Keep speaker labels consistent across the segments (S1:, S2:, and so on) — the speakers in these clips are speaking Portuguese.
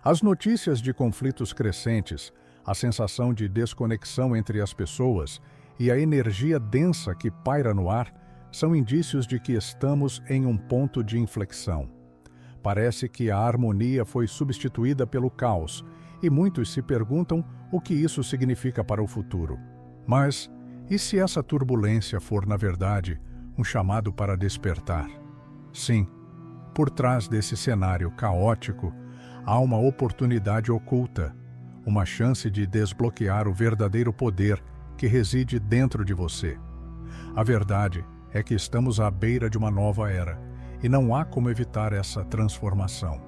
S1: As notícias de conflitos crescentes, a sensação de desconexão entre as pessoas e a energia densa que paira no ar são indícios de que estamos em um ponto de inflexão. Parece que a harmonia foi substituída pelo caos, e muitos se perguntam o que isso significa para o futuro. Mas, e se essa turbulência for, na verdade, um chamado para despertar? Sim, por trás desse cenário caótico, há uma oportunidade oculta, uma chance de desbloquear o verdadeiro poder que reside dentro de você. A verdade é que estamos à beira de uma nova era, e não há como evitar essa transformação.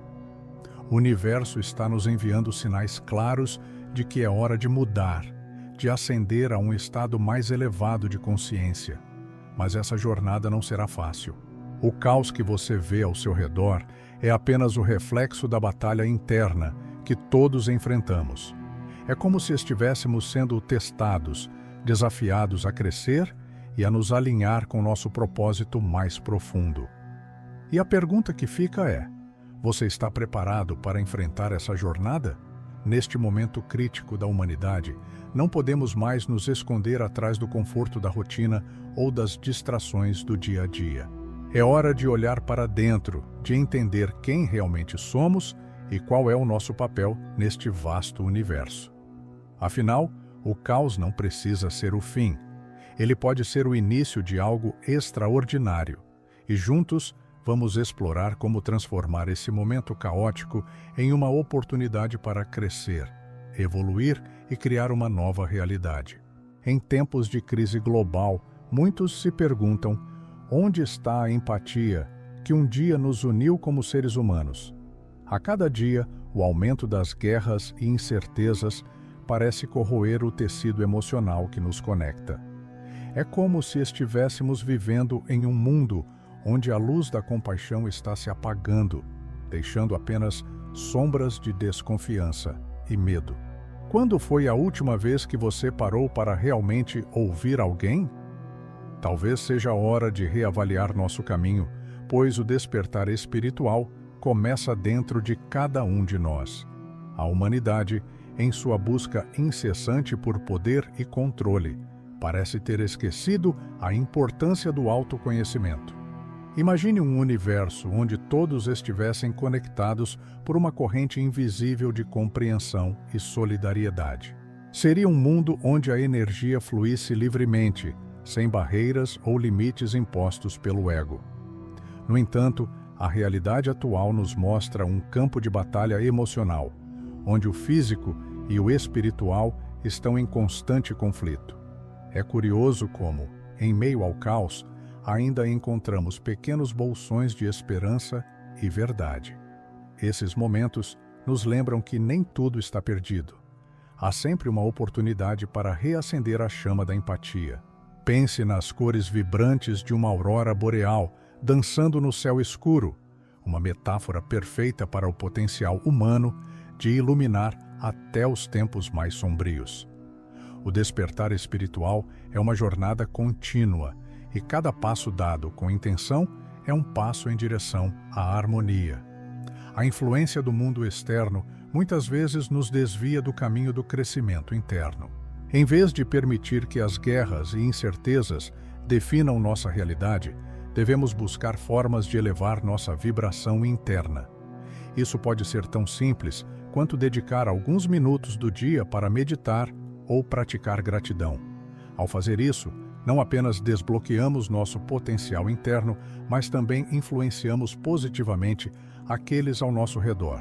S1: O universo está nos enviando sinais claros de que é hora de mudar, de ascender a um estado mais elevado de consciência. Mas essa jornada não será fácil. O caos que você vê ao seu redor é apenas o reflexo da batalha interna que todos enfrentamos. É como se estivéssemos sendo testados, desafiados a crescer e a nos alinhar com nosso propósito mais profundo. E a pergunta que fica é: você está preparado para enfrentar essa jornada? Neste momento crítico da humanidade, não podemos mais nos esconder atrás do conforto da rotina ou das distrações do dia a dia. É hora de olhar para dentro, de entender quem realmente somos e qual é o nosso papel neste vasto universo. Afinal, o caos não precisa ser o fim. Ele pode ser o início de algo extraordinário. E juntos, vamos explorar como transformar esse momento caótico em uma oportunidade para crescer, evoluir e criar uma nova realidade. Em tempos de crise global, muitos se perguntam: onde está a empatia que um dia nos uniu como seres humanos? A cada dia, o aumento das guerras e incertezas parece corroer o tecido emocional que nos conecta. É como se estivéssemos vivendo em um mundo onde a luz da compaixão está se apagando, deixando apenas sombras de desconfiança e medo. Quando foi a última vez que você parou para realmente ouvir alguém? Talvez seja a hora de reavaliar nosso caminho, pois o despertar espiritual começa dentro de cada um de nós. A humanidade, em sua busca incessante por poder e controle, parece ter esquecido a importância do autoconhecimento. Imagine um universo onde todos estivessem conectados por uma corrente invisível de compreensão e solidariedade. Seria um mundo onde a energia fluísse livremente, sem barreiras ou limites impostos pelo ego. No entanto, a realidade atual nos mostra um campo de batalha emocional, onde o físico e o espiritual estão em constante conflito. É curioso como, em meio ao caos, ainda encontramos pequenos bolsões de esperança e verdade. Esses momentos nos lembram que nem tudo está perdido. Há sempre uma oportunidade para reacender a chama da empatia. Pense nas cores vibrantes de uma aurora boreal dançando no céu escuro, uma metáfora perfeita para o potencial humano de iluminar até os tempos mais sombrios. O despertar espiritual é uma jornada contínua, e cada passo dado com intenção é um passo em direção à harmonia. A influência do mundo externo muitas vezes nos desvia do caminho do crescimento interno. Em vez de permitir que as guerras e incertezas definam nossa realidade, devemos buscar formas de elevar nossa vibração interna. Isso pode ser tão simples quanto dedicar alguns minutos do dia para meditar ou praticar gratidão. Ao fazer isso, não apenas desbloqueamos nosso potencial interno, mas também influenciamos positivamente aqueles ao nosso redor.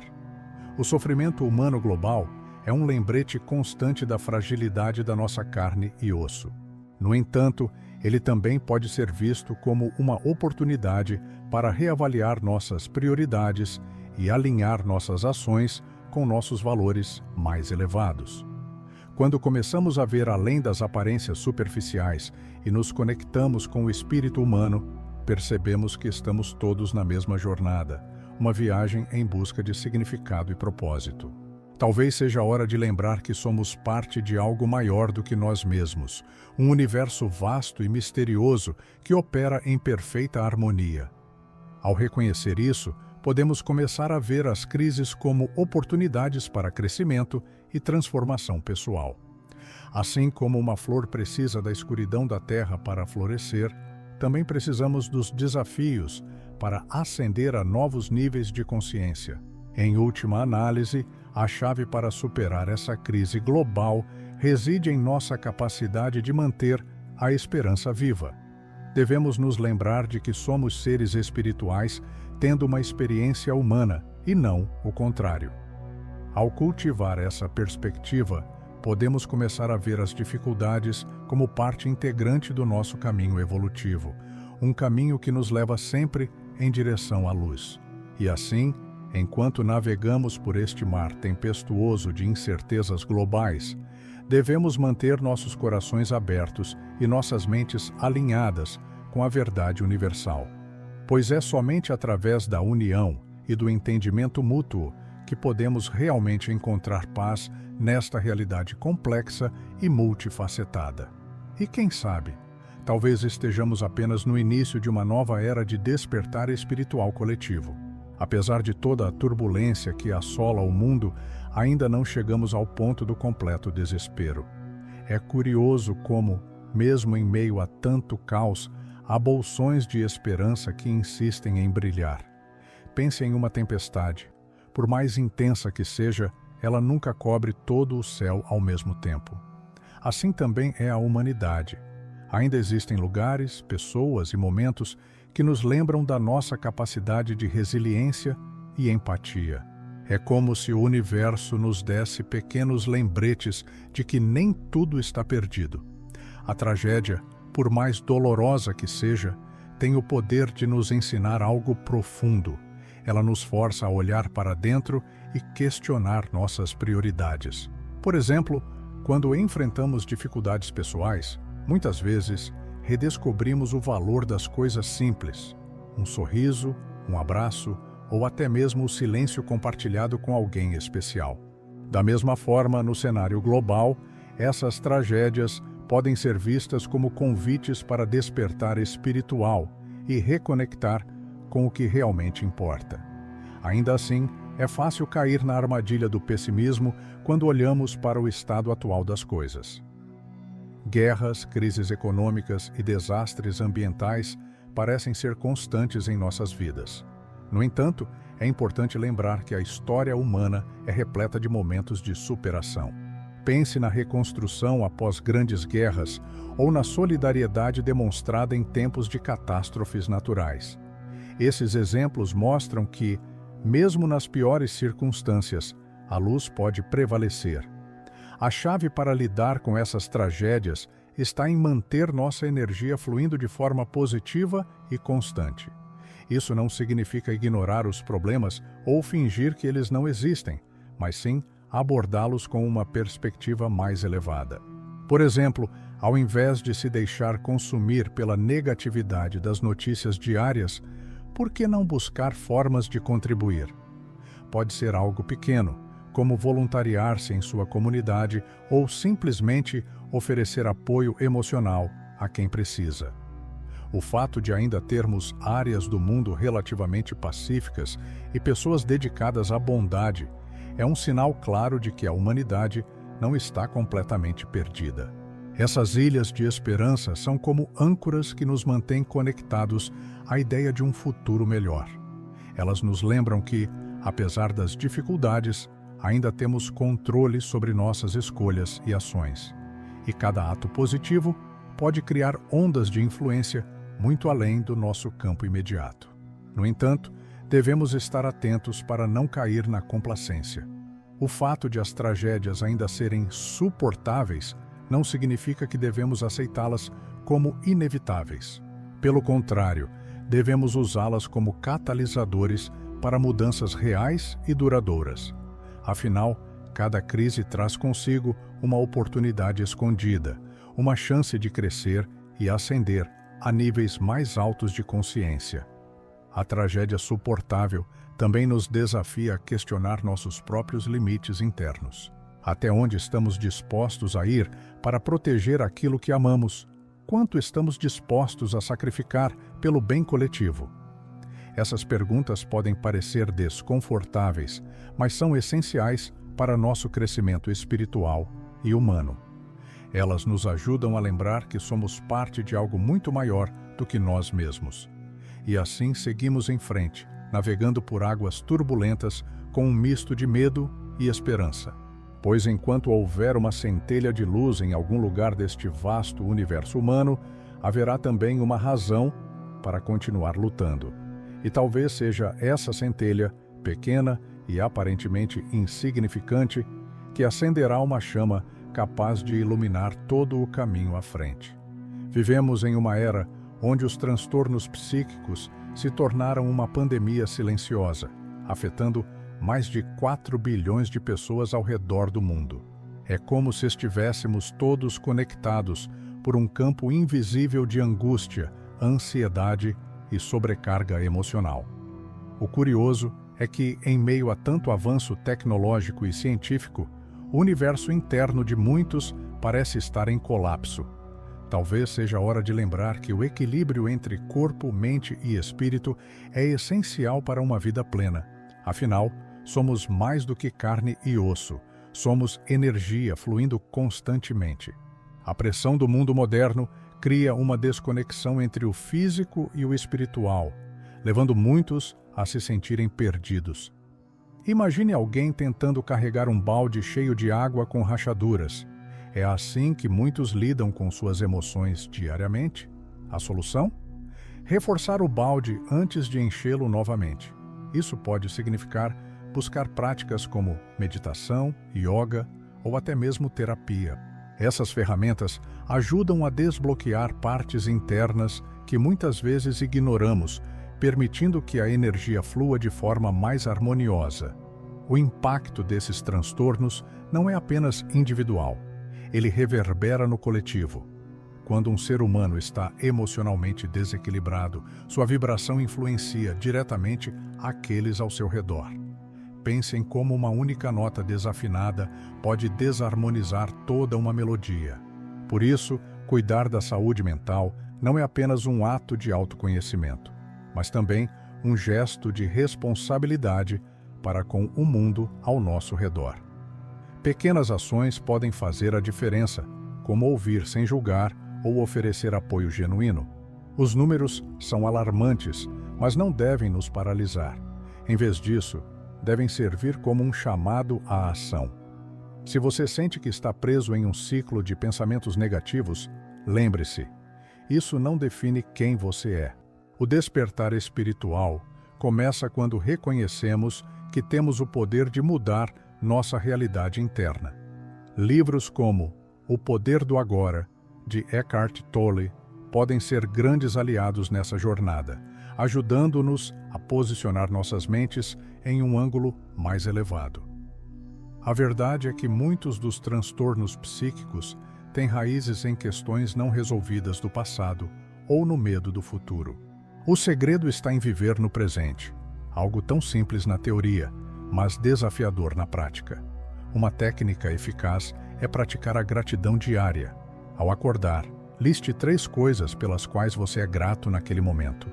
S1: O sofrimento humano global é um lembrete constante da fragilidade da nossa carne e osso. No entanto, ele também pode ser visto como uma oportunidade para reavaliar nossas prioridades e alinhar nossas ações com nossos valores mais elevados. Quando começamos a ver além das aparências superficiais e nos conectamos com o espírito humano, percebemos que estamos todos na mesma jornada, uma viagem em busca de significado e propósito. Talvez seja a hora de lembrar que somos parte de algo maior do que nós mesmos, um universo vasto e misterioso que opera em perfeita harmonia. Ao reconhecer isso, podemos começar a ver as crises como oportunidades para crescimento e transformação pessoal. Assim como uma flor precisa da escuridão da terra para florescer, também precisamos dos desafios para ascender a novos níveis de consciência. Em última análise, a chave para superar essa crise global reside em nossa capacidade de manter a esperança viva. Devemos nos lembrar de que somos seres espirituais tendo uma experiência humana e não o contrário. Ao cultivar essa perspectiva, podemos começar a ver as dificuldades como parte integrante do nosso caminho evolutivo, um caminho que nos leva sempre em direção à luz. E assim, enquanto navegamos por este mar tempestuoso de incertezas globais, devemos manter nossos corações abertos e nossas mentes alinhadas com a verdade universal, pois é somente através da união e do entendimento mútuo que podemos realmente encontrar paz nesta realidade complexa e multifacetada. E quem sabe, talvez estejamos apenas no início de uma nova era de despertar espiritual coletivo. Apesar de toda a turbulência que assola o mundo, ainda não chegamos ao ponto do completo desespero. É curioso como, mesmo em meio a tanto caos, há bolsões de esperança que insistem em brilhar. Pense em uma tempestade. Por mais intensa que seja, ela nunca cobre todo o céu ao mesmo tempo. Assim também é a humanidade. Ainda existem lugares, pessoas e momentos que nos lembram da nossa capacidade de resiliência e empatia. É como se o universo nos desse pequenos lembretes de que nem tudo está perdido. A tragédia, por mais dolorosa que seja, tem o poder de nos ensinar algo profundo. Ela nos força a olhar para dentro e questionar nossas prioridades. Por exemplo, quando enfrentamos dificuldades pessoais, muitas vezes redescobrimos o valor das coisas simples. Um sorriso, um abraço ou até mesmo o silêncio compartilhado com alguém especial. Da mesma forma, no cenário global, essas tragédias podem ser vistas como convites para despertar espiritual e reconectar com o que realmente importa. Ainda assim, é fácil cair na armadilha do pessimismo quando olhamos para o estado atual das coisas. Guerras, crises econômicas e desastres ambientais parecem ser constantes em nossas vidas. No entanto, é importante lembrar que a história humana é repleta de momentos de superação. Pense na reconstrução após grandes guerras ou na solidariedade demonstrada em tempos de catástrofes naturais. Esses exemplos mostram que, mesmo nas piores circunstâncias, a luz pode prevalecer. A chave para lidar com essas tragédias está em manter nossa energia fluindo de forma positiva e constante. Isso não significa ignorar os problemas ou fingir que eles não existem, mas sim abordá-los com uma perspectiva mais elevada. Por exemplo, ao invés de se deixar consumir pela negatividade das notícias diárias, por que não buscar formas de contribuir? Pode ser algo pequeno, como voluntariar-se em sua comunidade ou simplesmente oferecer apoio emocional a quem precisa. O fato de ainda termos áreas do mundo relativamente pacíficas e pessoas dedicadas à bondade é um sinal claro de que a humanidade não está completamente perdida. Essas ilhas de esperança são como âncoras que nos mantêm conectados à ideia de um futuro melhor. Elas nos lembram que, apesar das dificuldades, ainda temos controle sobre nossas escolhas e ações. E cada ato positivo pode criar ondas de influência muito além do nosso campo imediato. No entanto, devemos estar atentos para não cair na complacência. O fato de as tragédias ainda serem suportáveis não significa que devemos aceitá-las como inevitáveis. Pelo contrário, devemos usá-las como catalisadores para mudanças reais e duradouras. Afinal, cada crise traz consigo uma oportunidade escondida, uma chance de crescer e ascender a níveis mais altos de consciência. A tragédia suportável também nos desafia a questionar nossos próprios limites internos. Até onde estamos dispostos a ir para proteger aquilo que amamos? Quanto estamos dispostos a sacrificar pelo bem coletivo? Essas perguntas podem parecer desconfortáveis, mas são essenciais para nosso crescimento espiritual e humano. Elas nos ajudam a lembrar que somos parte de algo muito maior do que nós mesmos. E assim seguimos em frente, navegando por águas turbulentas com um misto de medo e esperança. Pois enquanto houver uma centelha de luz em algum lugar deste vasto universo humano, haverá também uma razão para continuar lutando. E talvez seja essa centelha, pequena e aparentemente insignificante, que acenderá uma chama capaz de iluminar todo o caminho à frente. Vivemos em uma era onde os transtornos psíquicos se tornaram uma pandemia silenciosa, afetando mais de 4 bilhões de pessoas ao redor do mundo. É como se estivéssemos todos conectados por um campo invisível de angústia, ansiedade e sobrecarga emocional. O curioso é que, em meio a tanto avanço tecnológico e científico, o universo interno de muitos parece estar em colapso. Talvez seja hora de lembrar que o equilíbrio entre corpo, mente e espírito é essencial para uma vida plena. Afinal, somos mais do que carne e osso. Somos energia fluindo constantemente. A pressão do mundo moderno cria uma desconexão entre o físico e o espiritual, levando muitos a se sentirem perdidos. Imagine alguém tentando carregar um balde cheio de água com rachaduras. É assim que muitos lidam com suas emoções diariamente. A solução? Reforçar o balde antes de enchê-lo novamente. Isso pode significar buscar práticas como meditação, yoga ou até mesmo terapia. Essas ferramentas ajudam a desbloquear partes internas que muitas vezes ignoramos, permitindo que a energia flua de forma mais harmoniosa. O impacto desses transtornos não é apenas individual, ele reverbera no coletivo. Quando um ser humano está emocionalmente desequilibrado, sua vibração influencia diretamente aqueles ao seu redor. Pense em como uma única nota desafinada pode desarmonizar toda uma melodia. Por isso, cuidar da saúde mental não é apenas um ato de autoconhecimento, mas também um gesto de responsabilidade para com o mundo ao nosso redor. Pequenas ações podem fazer a diferença, como ouvir sem julgar ou oferecer apoio genuíno. Os números são alarmantes, mas não devem nos paralisar. Em vez disso, devem servir como um chamado à ação. Se você sente que está preso em um ciclo de pensamentos negativos, lembre-se, isso não define quem você é. O despertar espiritual começa quando reconhecemos que temos o poder de mudar nossa realidade interna. Livros como O Poder do Agora, de Eckhart Tolle, podem ser grandes aliados nessa jornada, ajudando-nos a posicionar nossas mentes em um ângulo mais elevado. A verdade é que muitos dos transtornos psíquicos têm raízes em questões não resolvidas do passado ou no medo do futuro. O segredo está em viver no presente, algo tão simples na teoria, mas desafiador na prática. Uma técnica eficaz é praticar a gratidão diária. Ao acordar, liste 3 coisas pelas quais você é grato naquele momento.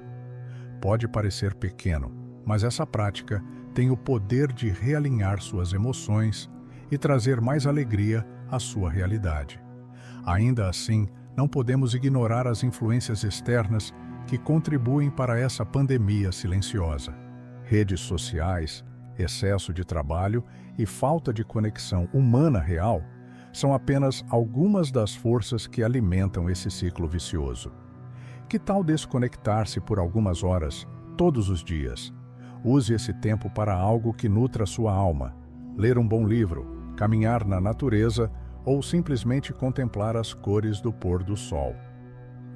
S1: Pode parecer pequeno, mas essa prática tem o poder de realinhar suas emoções e trazer mais alegria à sua realidade. Ainda assim, não podemos ignorar as influências externas que contribuem para essa pandemia silenciosa. Redes sociais, excesso de trabalho e falta de conexão humana real são apenas algumas das forças que alimentam esse ciclo vicioso. Que tal desconectar-se por algumas horas, todos os dias? Use esse tempo para algo que nutra sua alma. Ler um bom livro, caminhar na natureza ou simplesmente contemplar as cores do pôr do sol.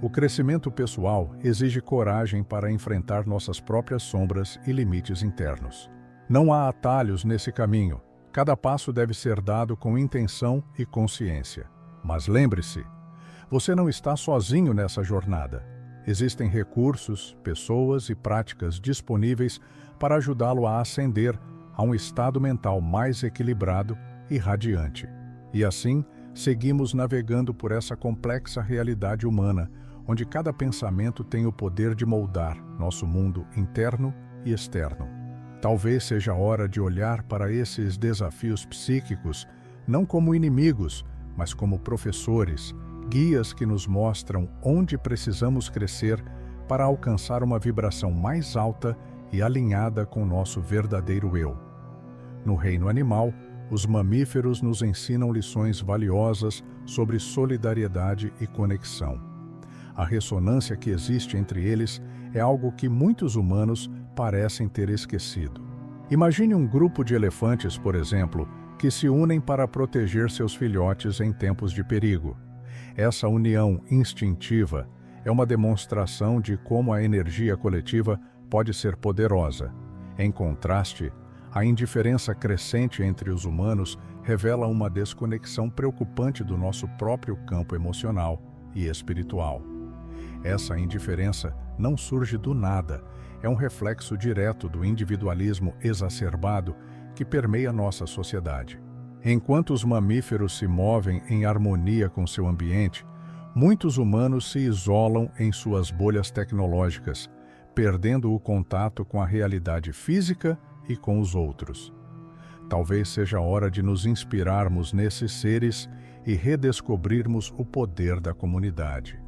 S1: O crescimento pessoal exige coragem para enfrentar nossas próprias sombras e limites internos. Não há atalhos nesse caminho. Cada passo deve ser dado com intenção e consciência. Mas lembre-se, você não está sozinho nessa jornada. Existem recursos, pessoas e práticas disponíveis para ajudá-lo a ascender a um estado mental mais equilibrado e radiante. E assim, seguimos navegando por essa complexa realidade humana, onde cada pensamento tem o poder de moldar nosso mundo interno e externo. Talvez seja a hora de olhar para esses desafios psíquicos não como inimigos, mas como professores, guias que nos mostram onde precisamos crescer para alcançar uma vibração mais alta e alinhada com nosso verdadeiro eu. No reino animal, os mamíferos nos ensinam lições valiosas sobre solidariedade e conexão. A ressonância que existe entre eles é algo que muitos humanos parecem ter esquecido. Imagine um grupo de elefantes, por exemplo, que se unem para proteger seus filhotes em tempos de perigo. Essa união instintiva é uma demonstração de como a energia coletiva pode ser poderosa. Em contraste, a indiferença crescente entre os humanos revela uma desconexão preocupante do nosso próprio campo emocional e espiritual. Essa indiferença não surge do nada, é um reflexo direto do individualismo exacerbado que permeia nossa sociedade. Enquanto os mamíferos se movem em harmonia com seu ambiente, muitos humanos se isolam em suas bolhas tecnológicas, perdendo o contato com a realidade física e com os outros. Talvez seja a hora de nos inspirarmos nesses seres e redescobrirmos o poder da comunidade.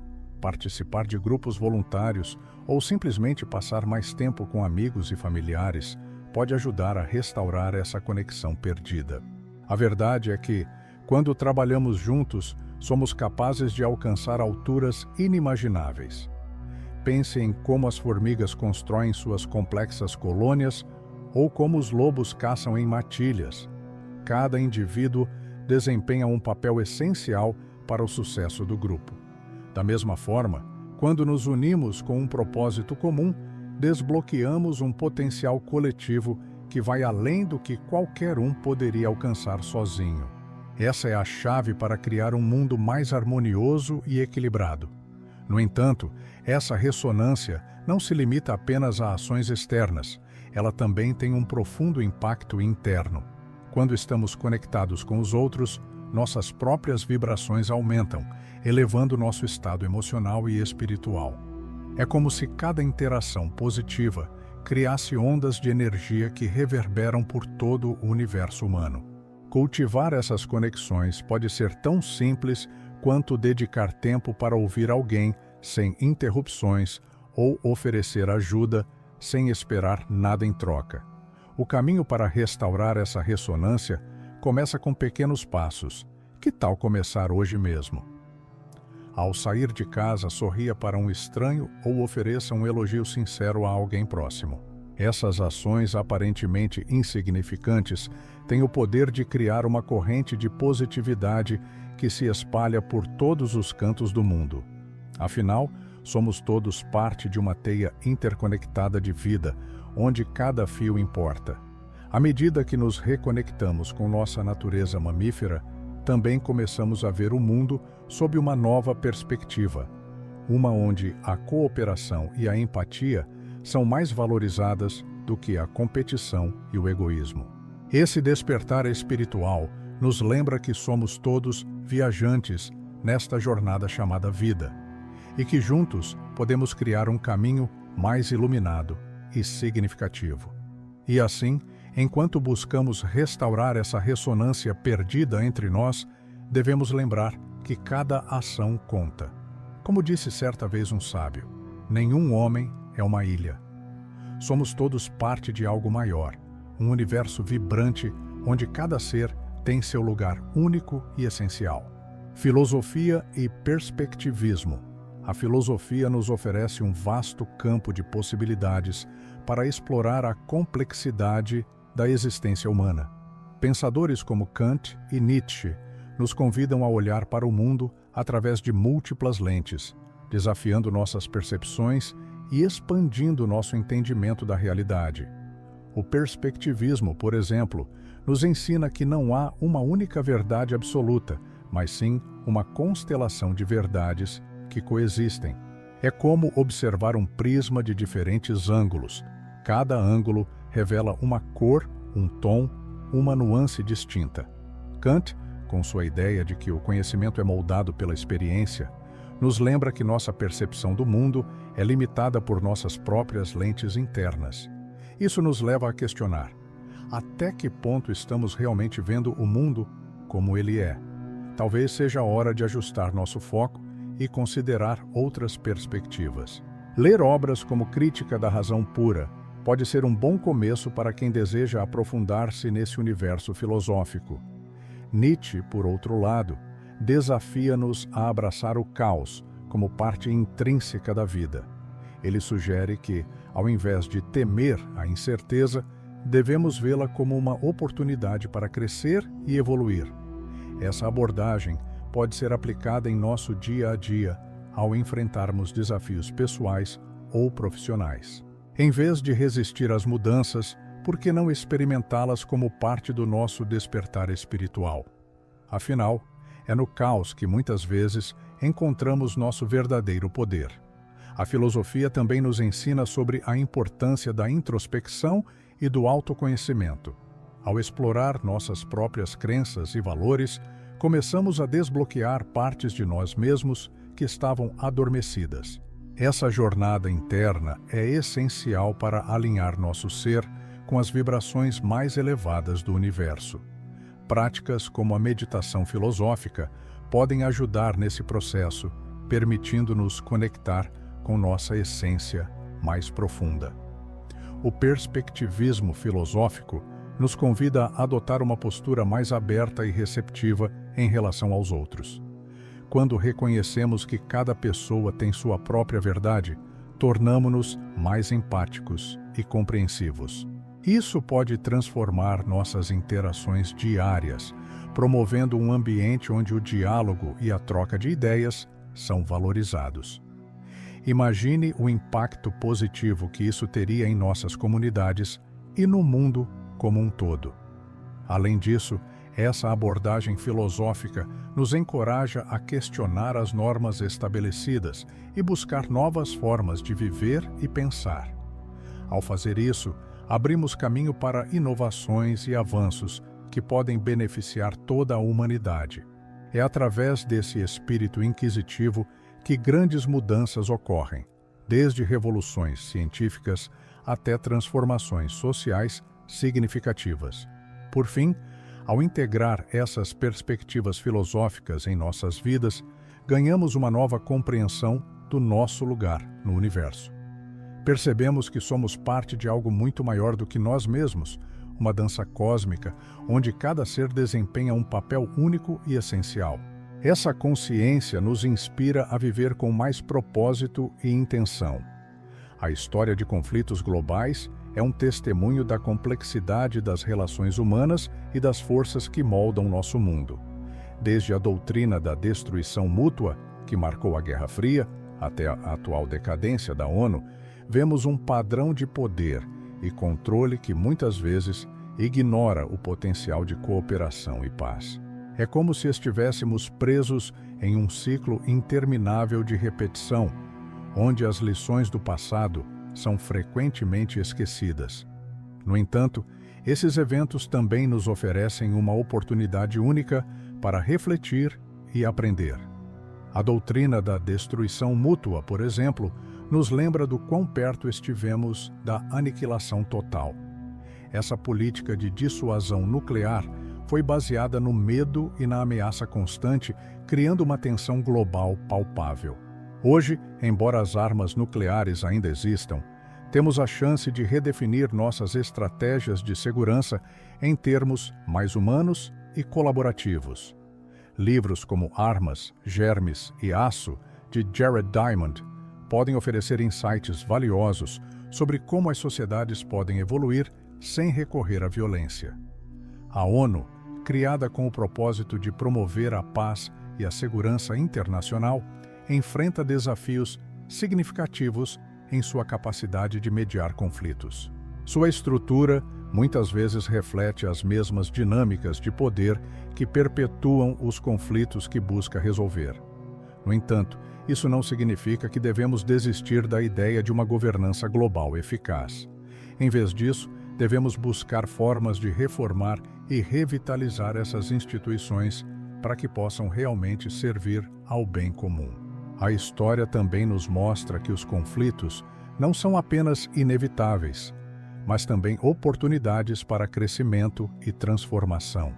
S1: Participar de grupos voluntários ou simplesmente passar mais tempo com amigos e familiares pode ajudar a restaurar essa conexão perdida. A verdade é que, quando trabalhamos juntos, somos capazes de alcançar alturas inimagináveis. Pense em como as formigas constroem suas complexas colônias ou como os lobos caçam em matilhas. Cada indivíduo desempenha um papel essencial para o sucesso do grupo. Da mesma forma, quando nos unimos com um propósito comum, desbloqueamos um potencial coletivo que vai além do que qualquer um poderia alcançar sozinho. Essa é a chave para criar um mundo mais harmonioso e equilibrado. No entanto, essa ressonância não se limita apenas a ações externas, ela também tem um profundo impacto interno. Quando estamos conectados com os outros, nossas próprias vibrações aumentam, elevando nosso estado emocional e espiritual. É como se cada interação positiva criasse ondas de energia que reverberam por todo o universo humano. Cultivar essas conexões pode ser tão simples quanto dedicar tempo para ouvir alguém sem interrupções ou oferecer ajuda sem esperar nada em troca. O caminho para restaurar essa ressonância começa com pequenos passos. Que tal começar hoje mesmo? Ao sair de casa, sorria para um estranho ou ofereça um elogio sincero a alguém próximo. Essas ações aparentemente insignificantes têm o poder de criar uma corrente de positividade que se espalha por todos os cantos do mundo. Afinal, somos todos parte de uma teia interconectada de vida, onde cada fio importa. À medida que nos reconectamos com nossa natureza mamífera, também começamos a ver o mundo sob uma nova perspectiva, uma onde a cooperação e a empatia são mais valorizadas do que a competição e o egoísmo. Esse despertar espiritual nos lembra que somos todos viajantes nesta jornada chamada vida, e que juntos podemos criar um caminho mais iluminado e significativo. E assim, enquanto buscamos restaurar essa ressonância perdida entre nós, devemos lembrar que cada ação conta. Como disse certa vez um sábio, nenhum homem é uma ilha. Somos todos parte de algo maior, um universo vibrante onde cada ser tem seu lugar único e essencial. Filosofia e perspectivismo. A filosofia nos oferece um vasto campo de possibilidades para explorar a complexidade da existência humana. Pensadores como Kant e Nietzsche nos convidam a olhar para o mundo através de múltiplas lentes, desafiando nossas percepções e expandindo nosso entendimento da realidade. O perspectivismo, por exemplo, nos ensina que não há uma única verdade absoluta, mas sim uma constelação de verdades que coexistem. É como observar um prisma de diferentes ângulos. Cada ângulo revela uma cor, um tom, uma nuance distinta. Kant, com sua ideia de que o conhecimento é moldado pela experiência, nos lembra que nossa percepção do mundo é limitada por nossas próprias lentes internas. Isso nos leva a questionar: até que ponto estamos realmente vendo o mundo como ele é? Talvez seja a hora de ajustar nosso foco e considerar outras perspectivas. Ler obras como Crítica da Razão Pura pode ser um bom começo para quem deseja aprofundar-se nesse universo filosófico. Nietzsche, por outro lado, desafia-nos a abraçar o caos como parte intrínseca da vida. Ele sugere que, ao invés de temer a incerteza, devemos vê-la como uma oportunidade para crescer e evoluir. Essa abordagem pode ser aplicada em nosso dia a dia ao enfrentarmos desafios pessoais ou profissionais. Em vez de resistir às mudanças, por que não experimentá-las como parte do nosso despertar espiritual? Afinal, é no caos que muitas vezes encontramos nosso verdadeiro poder. A filosofia também nos ensina sobre a importância da introspecção e do autoconhecimento. Ao explorar nossas próprias crenças e valores, começamos a desbloquear partes de nós mesmos que estavam adormecidas. Essa jornada interna é essencial para alinhar nosso ser com as vibrações mais elevadas do universo. Práticas como a meditação filosófica podem ajudar nesse processo, permitindo-nos conectar com nossa essência mais profunda. O perspectivismo filosófico nos convida a adotar uma postura mais aberta e receptiva em relação aos outros. Quando reconhecemos que cada pessoa tem sua própria verdade, tornamo-nos mais empáticos e compreensivos. Isso pode transformar nossas interações diárias, promovendo um ambiente onde o diálogo e a troca de ideias são valorizados. Imagine o impacto positivo que isso teria em nossas comunidades e no mundo como um todo. Além disso, essa abordagem filosófica nos encoraja a questionar as normas estabelecidas e buscar novas formas de viver e pensar. Ao fazer isso, abrimos caminho para inovações e avanços que podem beneficiar toda a humanidade. É através desse espírito inquisitivo que grandes mudanças ocorrem, desde revoluções científicas até transformações sociais significativas. Por fim, ao integrar essas perspectivas filosóficas em nossas vidas, ganhamos uma nova compreensão do nosso lugar no universo. Percebemos que somos parte de algo muito maior do que nós mesmos, uma dança cósmica onde cada ser desempenha um papel único e essencial. Essa consciência nos inspira a viver com mais propósito e intenção. A história de conflitos globais é um testemunho da complexidade das relações humanas e das forças que moldam nosso mundo. Desde a doutrina da destruição mútua, que marcou a Guerra Fria, até a atual decadência da ONU, vemos um padrão de poder e controle que muitas vezes ignora o potencial de cooperação e paz. É como se estivéssemos presos em um ciclo interminável de repetição, onde as lições do passado são frequentemente esquecidas. No entanto, esses eventos também nos oferecem uma oportunidade única para refletir e aprender. A doutrina da destruição mútua, por exemplo, nos lembra do quão perto estivemos da aniquilação total. Essa política de dissuasão nuclear foi baseada no medo e na ameaça constante, criando uma tensão global palpável. Hoje, embora as armas nucleares ainda existam, temos a chance de redefinir nossas estratégias de segurança em termos mais humanos e colaborativos. Livros como Armas, Germes e Aço, de Jared Diamond, podem oferecer insights valiosos sobre como as sociedades podem evoluir sem recorrer à violência. A ONU, criada com o propósito de promover a paz e a segurança internacional, enfrenta desafios significativos em sua capacidade de mediar conflitos. Sua estrutura muitas vezes reflete as mesmas dinâmicas de poder que perpetuam os conflitos que busca resolver. No entanto, isso não significa que devemos desistir da ideia de uma governança global eficaz. Em vez disso, devemos buscar formas de reformar e revitalizar essas instituições para que possam realmente servir ao bem comum. A história também nos mostra que os conflitos não são apenas inevitáveis, mas também oportunidades para crescimento e transformação.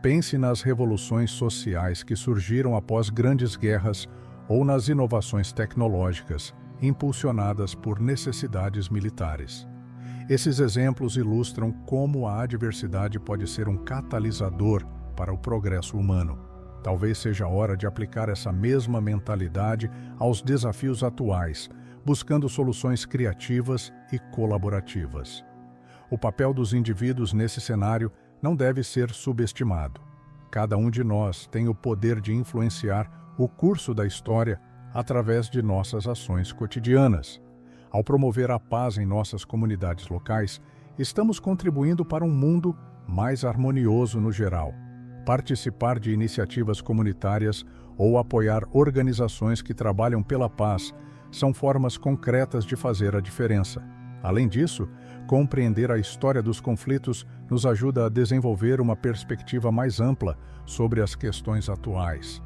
S1: Pense nas revoluções sociais que surgiram após grandes guerras ou nas inovações tecnológicas impulsionadas por necessidades militares. Esses exemplos ilustram como a adversidade pode ser um catalisador para o progresso humano. Talvez seja a hora de aplicar essa mesma mentalidade aos desafios atuais, buscando soluções criativas e colaborativas. O papel dos indivíduos nesse cenário não deve ser subestimado. Cada um de nós tem o poder de influenciar o curso da história através de nossas ações cotidianas. Ao promover a paz em nossas comunidades locais, estamos contribuindo para um mundo mais harmonioso no geral. Participar de iniciativas comunitárias ou apoiar organizações que trabalham pela paz são formas concretas de fazer a diferença. Além disso, compreender a história dos conflitos nos ajuda a desenvolver uma perspectiva mais ampla sobre as questões atuais.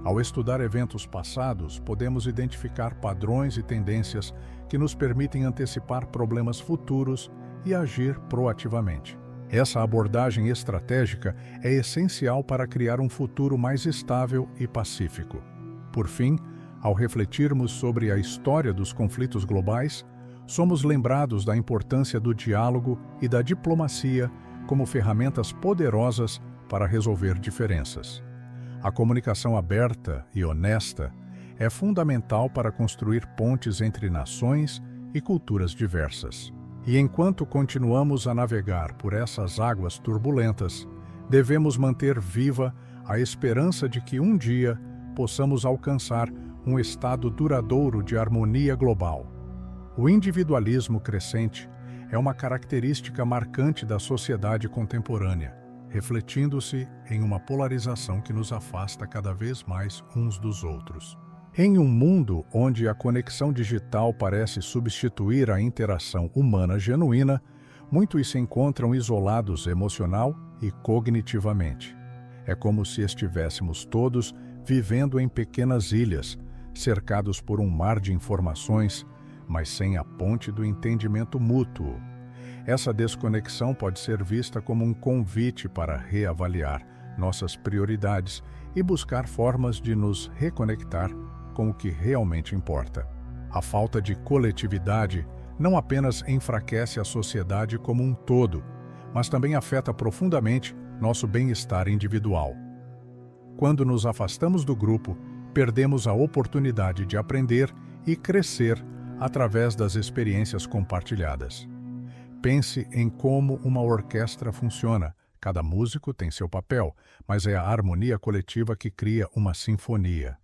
S1: Ao estudar eventos passados, podemos identificar padrões e tendências que nos permitem antecipar problemas futuros e agir proativamente. Essa abordagem estratégica é essencial para criar um futuro mais estável e pacífico. Por fim, ao refletirmos sobre a história dos conflitos globais, somos lembrados da importância do diálogo e da diplomacia como ferramentas poderosas para resolver diferenças. A comunicação aberta e honesta é fundamental para construir pontes entre nações e culturas diversas. E enquanto continuamos a navegar por essas águas turbulentas, devemos manter viva a esperança de que um dia possamos alcançar um estado duradouro de harmonia global. O individualismo crescente é uma característica marcante da sociedade contemporânea, refletindo-se em uma polarização que nos afasta cada vez mais uns dos outros. Em um mundo onde a conexão digital parece substituir a interação humana genuína, muitos se encontram isolados emocional e cognitivamente. É como se estivéssemos todos vivendo em pequenas ilhas, cercados por um mar de informações, mas sem a ponte do entendimento mútuo. Essa desconexão pode ser vista como um convite para reavaliar nossas prioridades e buscar formas de nos reconectar com o que realmente importa. A falta de coletividade não apenas enfraquece a sociedade como um todo, mas também afeta profundamente nosso bem-estar individual. Quando nos afastamos do grupo, perdemos a oportunidade de aprender e crescer através das experiências compartilhadas. Pense em como uma orquestra funciona. Cada músico tem seu papel, mas é a harmonia coletiva que cria uma sinfonia.